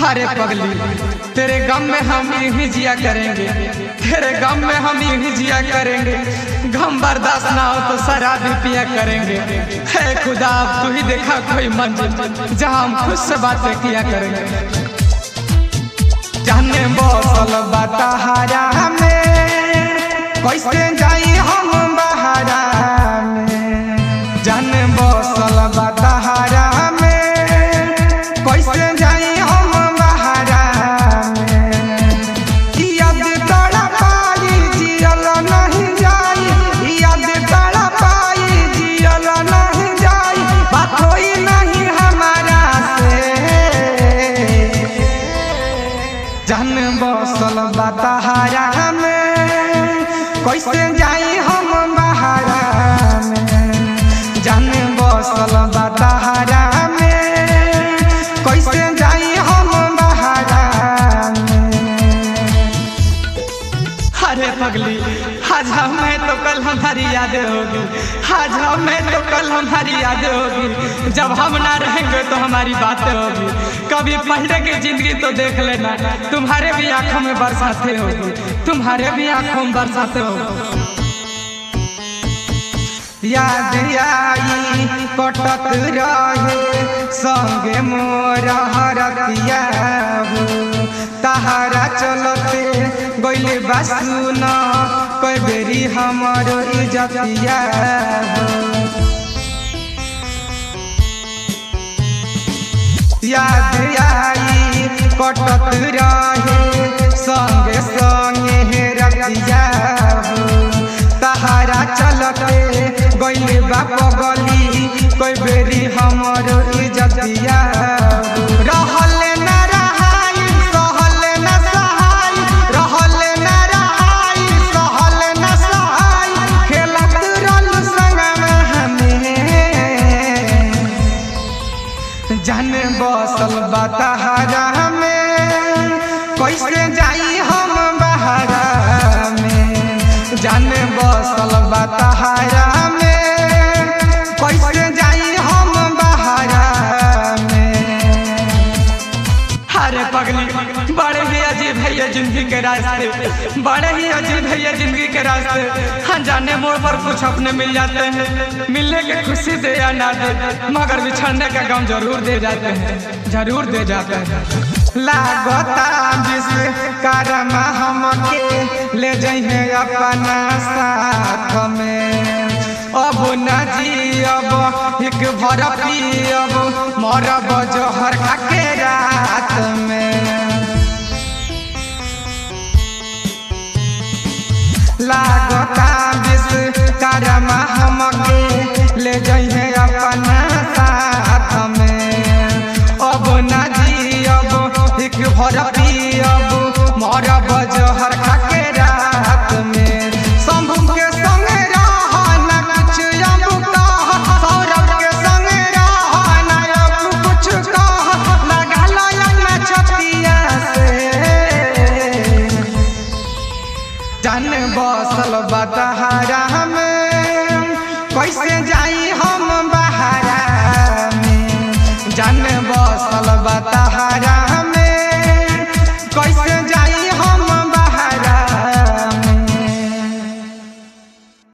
अरे पगली, तेरे गम में हम यूं जिया करेंगे, तेरे गम में हम यूं जिया करेंगे। गम बर्दाश्त ना हो तो शराब भी पिया करेंगे। है खुदा, तू ही देखा कोई मंजिल जहाँ हम खुद से बातें किया करेंगे। जाने बसल बतहारा में कैसे जाई हम बहारा में। जाने बसल बतहारा में कैसे जाई हम बहारा में। याद तड़ा पाई जियल नहीं जाई, याद तड़ा पाई जियल नहीं जाई। बात होई नहीं हमारा से। जान बसल बतहारा में कैसे जाई हम बहारा में। जान बसल बतहारा में कैसे जाई हम बहारा में। अरे पगली, आज हमें तो कल हमारी यादें होगी, आज हमें तो कल हमारी यादें होगी। जब हम ना रहेंगे तो हमारी बातें होगी। कभी पहले की जिंदगी तो देख लेना, तुम्हारे भी आंखों में बरसाते होगी, तुम्हारे भी आंखों में बरसाते होगी। याद आई कटत रहे संगे मोर हरतिया हो। तहारा चलते गइल बासुन कोई बेरी हमर इज्जतिया हो। याद आई कटत रहे संगे संगे रतिया हो। तहारा चलते गइल बा पगली कोई बेरी हमर इज्जतिया हो। रहल ना रहाई सहल ना सहाय, रहल ना रहाई सहल ना सहाय। खेलत रहल संगमा हमें। जान बसल बतहारा में कैसे जाई हम बहारा में। जान बसल बतहारा में कैसे जाई हम बहारा में। अरे पगली, बड़े ही अजीब है ये जिंदगी के रास्ते, बड़े ही अजीब है ये जिंदगी के रास्ते। अनजाने मोड़ पर कुछ अपने मिल जाते हैं, मिलने की खुशी दे या ना दे, मगर बिछड़ने का गम जरूर दे जाते हैं, जरूर दे जाते हैं। लागता विश्वकर्मा हमके ले जाइए अपना साथ में। अब न जियब एक भर पियब, मरब जहर खाके रात में। लागता विश्वकर्मा हमके